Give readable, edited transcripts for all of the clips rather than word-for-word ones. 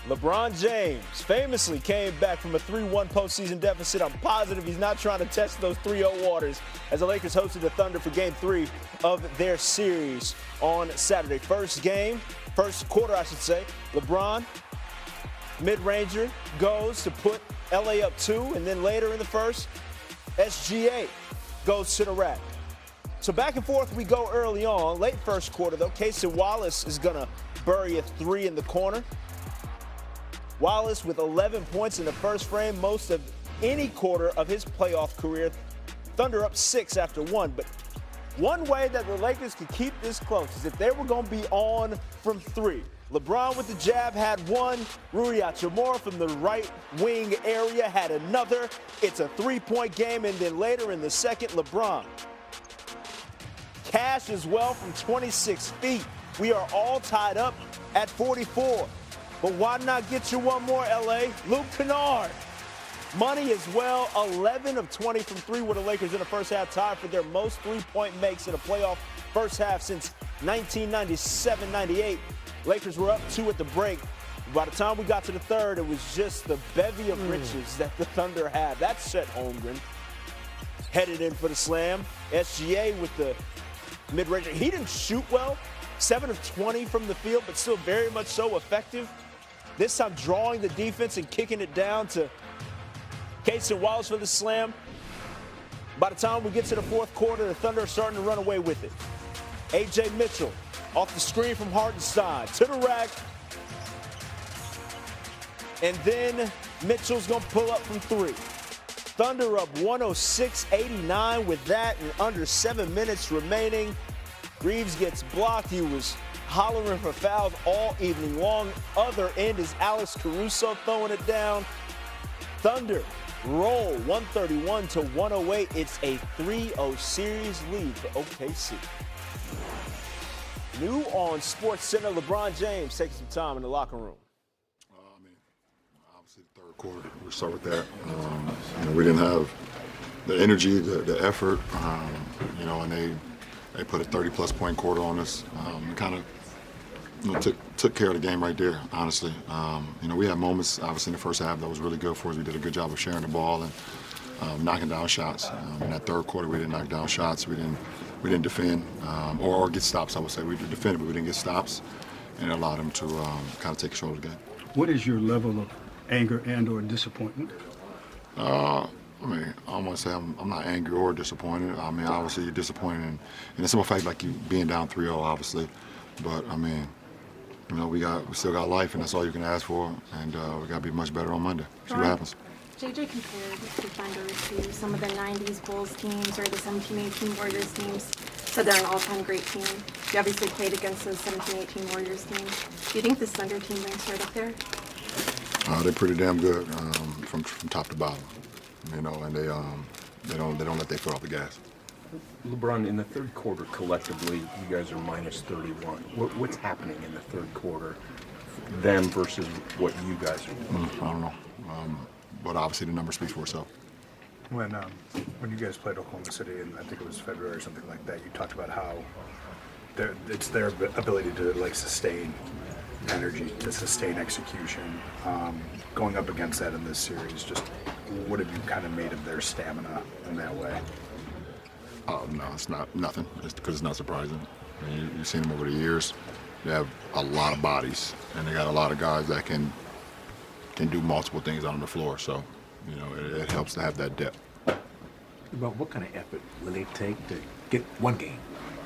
LeBron James famously came back from a 3-1 postseason deficit. I'm positive he's not trying to test those 3-0 waters as the Lakers hosted the Thunder for Game 3 of their series on Saturday. First quarter, I should say. LeBron, mid-ranger, goes to put LA up 2, and then later in the first, SGA goes to the rack. So back and forth we go early on. Late first quarter, though, Casey Wallace is going to bury a 3 in the corner. Wallace with 11 points in the first frame, most of any quarter of his playoff career. Thunder up 6 after 1. But one way that the Lakers could keep this close is if they were going to be on from 3. LeBron with the jab had 1. Rui Hachimura from the right wing area had another. It's a 3-point game, and then later in the second, LeBron. Cash as well from 26 feet. We are all tied up at 44. But why not get you one more, LA? Luke Kennard. Money as well, 11 of 20 from 3 with the Lakers in the first half, tied for their most 3-point makes in a playoff first half since 1997-98. Lakers were up 2 at the break. By the time we got to the third, it was just the bevy of riches that the Thunder had. That's Chet Holmgren headed in for the slam. SGA with the mid-range. He didn't shoot well. 7 of 20 from the field, but still very much so effective. This time drawing the defense and kicking it down to Casey Wallace for the slam. By the time we get to the fourth quarter, the Thunder are starting to run away with it. A.J. Mitchell off the screen from Hartenstein to the rack. And then Mitchell's going to pull up from 3. Thunder up 106-89 with that and under 7 minutes remaining. Reeves gets blocked. He was hollering for fouls all evening long. Other end is Alex Caruso throwing it down. Thunder roll 131-108. It's a 3-0 series lead for OKC. New on SportsCenter, LeBron James taking some time in the locker room. Obviously the third quarter, we'll start with that. We didn't have the energy, the effort, and they put a 30-plus point quarter on us. Kind of took care of the game right there, honestly. We had moments, obviously, in the first half that was really good for us. We did a good job of sharing the ball and knocking down shots. In that third quarter, we didn't knock down shots. We didn't defend or get stops, I would say. We defended, but we didn't get stops, and it allowed them to kind of take control of the game. What is your level of anger and or disappointment? I don't want to say I'm not angry or disappointed. Obviously you're disappointed in the simple fact like you being down 3-0, obviously. But we still got life, and that's all you can ask for. And we got to be much better on Monday. See what happens. JJ compared the Thunder to some of the 90s Bulls teams or the 17-18 Warriors teams. Said they're an all-time great team. You obviously played against those 17-18 Warriors teams. Do you think this Thunder team ranks right up there? They're pretty damn good from top to bottom. And they don't let their foot off the gas. LeBron, in the third quarter, collectively, you guys are minus 31. What's happening in the third quarter, them versus what you guys are? I don't know. But obviously the number speaks for itself. When you guys played Oklahoma City, and I think it was February or something like that, you talked about how it's their ability to sustain energy, to sustain execution. Going up against that in this series, just what have you kind of made of their stamina in that way? Oh, no, it's not nothing. It's because it's not surprising. You've seen them over the years. They have a lot of bodies, and they got a lot of guys that can do multiple things on the floor. So, it helps to have that depth. About what kind of effort will it take to get one game?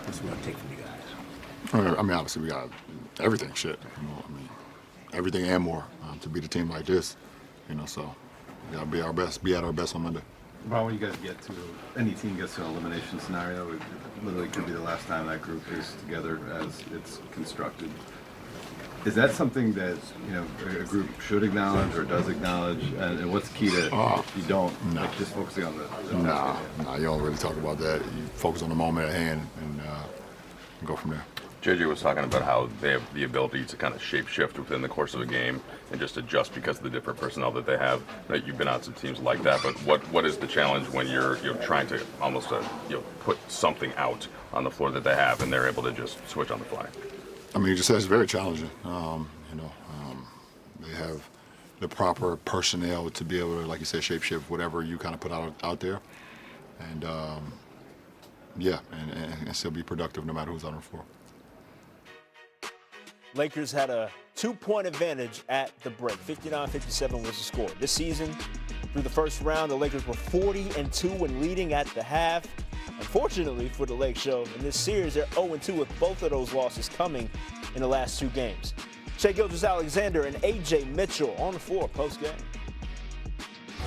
What's it going to take from you guys? Obviously we got everything. Everything and more to beat a team like this. So we got to be at our best on Monday. Well, when you guys get to, any team gets to an elimination scenario, it literally could be the last time that group is together as it's constructed. Is that something that a group should acknowledge or does acknowledge? And what's key to if you don't, just focusing on the Nah, you don't really talk about that. You focus on the moment at hand and go from there. JJ was talking about how they have the ability to kind of shape-shift within the course of a game and just adjust because of the different personnel that they have. You've been on some teams like that, but what is the challenge when you're trying to almost put something out on the floor that they have and they're able to just switch on the fly? You just said it's very challenging. They have the proper personnel to be able to, like you said, shapeshift whatever you kind of put out there, and and still be productive no matter who's on the floor. Lakers had a 2-point advantage at the break. 59-57 was the score. This season, through the first round, the Lakers were 40-2 when leading at the half. Unfortunately for the Lake Show, in this series, they're 0-2 with both of those losses coming in the last 2 games. Shai Gilgeous-Alexander and A.J. Mitchell on the floor post-game.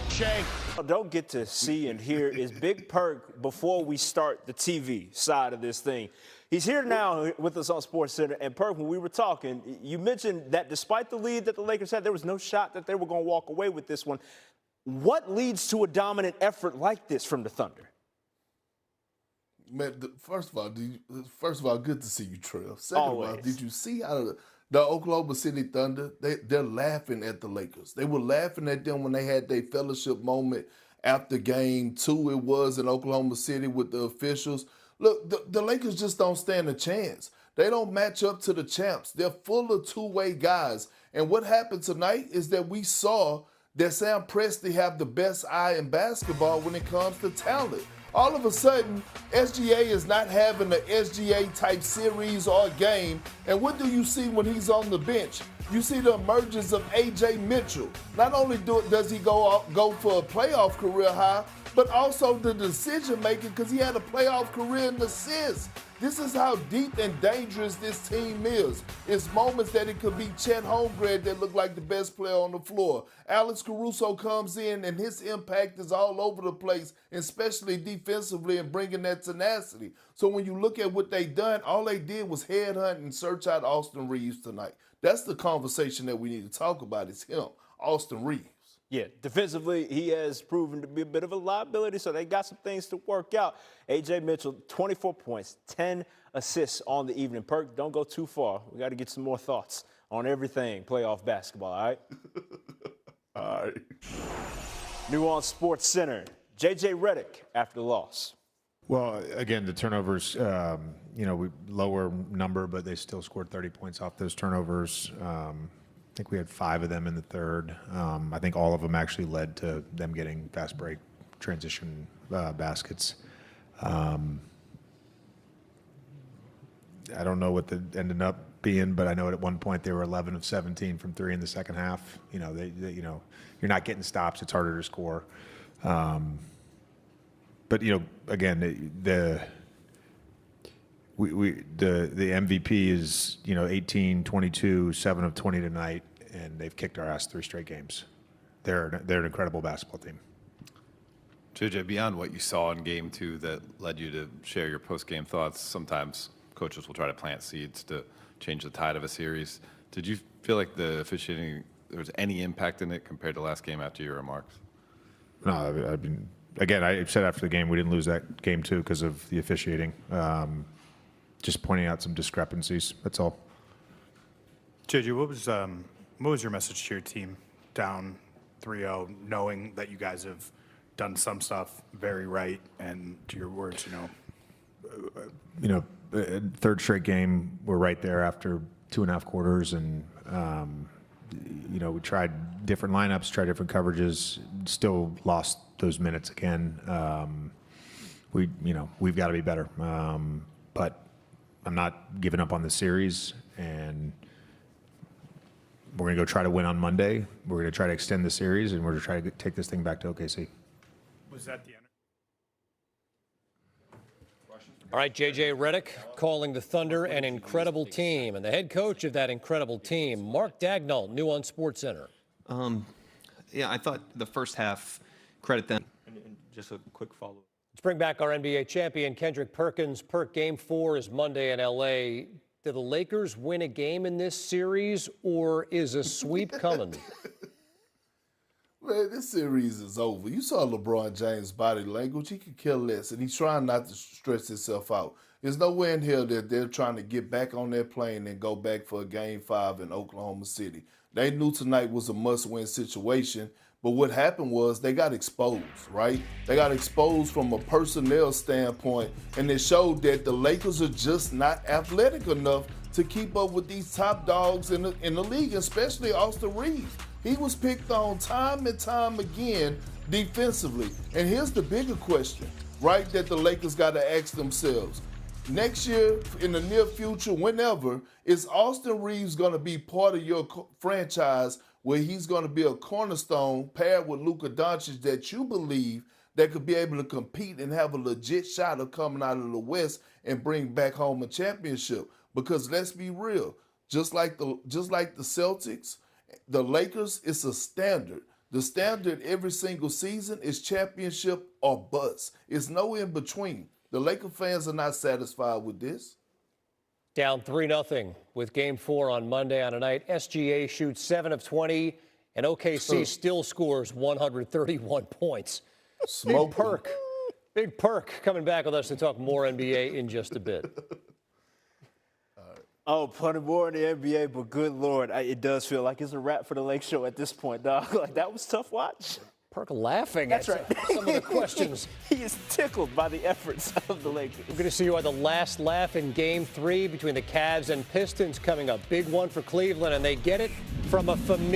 Shai, don't get to see and hear is Big Perk before we start the TV side of this thing. He's here now with us on SportsCenter. And Perk, when we were talking, you mentioned that despite the lead that the Lakers had, there was no shot that they were going to walk away with this one. What leads to a dominant effort like this from the Thunder? Man, first of all, good to see you, Trill. Second Always. of all, did you see how the Oklahoma City Thunder, they're laughing at the Lakers. They were laughing at them when they had their fellowship moment after game 2 it was in Oklahoma City with the officials. Look, the Lakers just don't stand a chance. They don't match up to the champs. They're full of two-way guys. And what happened tonight is that we saw that Sam Presti have the best eye in basketball when it comes to talent. All of a sudden, SGA is not having an SGA-type series or game. And what do you see when he's on the bench? You see the emergence of A.J. Mitchell. Not only does he go for a playoff career high, but also the decision-making because he had a playoff career in assists. This is how deep and dangerous this team is. It's moments that it could be Chet Holmgren that look like the best player on the floor. Alex Caruso comes in and his impact is all over the place, especially defensively and bringing that tenacity. So when you look at what they done, all they did was headhunt and search out Austin Reeves tonight. That's the conversation that we need to talk about is him, Austin Reeves. Yeah, defensively, he has proven to be a bit of a liability, so they got some things to work out. A.J. Mitchell, 24 points, 10 assists on the evening. Perk, don't go too far. We got to get some more thoughts on everything playoff basketball, all right? All right. New on SportsCenter, J.J. Redick after the loss. Well, again, the turnovers, we lower number, but they still scored 30 points off those turnovers. I think we had 5 of them in the third. I think all of them actually led to them getting fast break transition baskets. I don't know what the ended up being, but I know at one point they were 11 of 17 from 3 in the second half. You're not getting stops; it's harder to score. But again, the MVP is 18, 22, 7 of 20 tonight, and they've kicked our ass 3 straight games. They're an incredible basketball team. JJ, beyond what you saw in game 2 that led you to share your post-game thoughts, sometimes coaches will try to plant seeds to change the tide of a series. Did you feel like the officiating, there was any impact in it compared to last game after your remarks? No, again, I said after the game we didn't lose that game 2 because of the officiating. Just pointing out some discrepancies. That's all. JJ, what was your message to your team down 3-0, knowing that you guys have done some stuff very right, and to your words, third straight game, we're right there after 2.5 quarters, and we tried different lineups, tried different coverages, still lost those minutes again. We've got to be better, but I'm not giving up on the series, and we're going to go try to win on Monday. We're going to try to extend the series, and we're going to try to take this thing back to OKC. Was that the end? All right, J.J. Redick calling the Thunder an incredible team. And the head coach of that incredible team, Mark Dagnall, new on SportsCenter. I thought the first half, credit them. And just a quick follow-up. Let's bring back our NBA champion, Kendrick Perkins. Perk, game 4 is Monday in L.A. Do the Lakers win a game in this series, or is a sweep coming? Man, this series is over. You saw LeBron James' body language. He could care less, and he's trying not to stress himself out. There's nowhere in here that they're trying to get back on their plane and go back for a Game 5 in Oklahoma City. They knew tonight was a must-win situation, but what happened was they got exposed, right? They got exposed from a personnel standpoint, and it showed that the Lakers are just not athletic enough to keep up with these top dogs in the league, especially Austin Reeves. He was picked on time and time again defensively. And here's the bigger question, right, that the Lakers got to ask themselves. Next year, in the near future, whenever, is Austin Reeves going to be part of your franchise where he's going to be a cornerstone paired with Luka Doncic that you believe that could be able to compete and have a legit shot of coming out of the West and bring back home a championship? Because let's be real, just like the Celtics, the Lakers, it's a standard. The standard every single season is championship or bust. It's no in between. The Laker fans are not satisfied with this. Down 3-0 with Game 4 on Monday on a night. SGA shoots 7 of 20, and OKC still scores 131 points. Smoke Big Perk coming back with us to talk more NBA in just a bit. Oh, plenty more in the NBA, but good Lord, it does feel like it's a wrap for the Lake Show at this point, dog. Like, that was tough watch. Perk laughing That's at right. some of the questions. He is tickled by the efforts of the Lakers. We're going to see you on the last laugh in Game 3 between the Cavs and Pistons coming up. Big one for Cleveland, and they get it from a familiar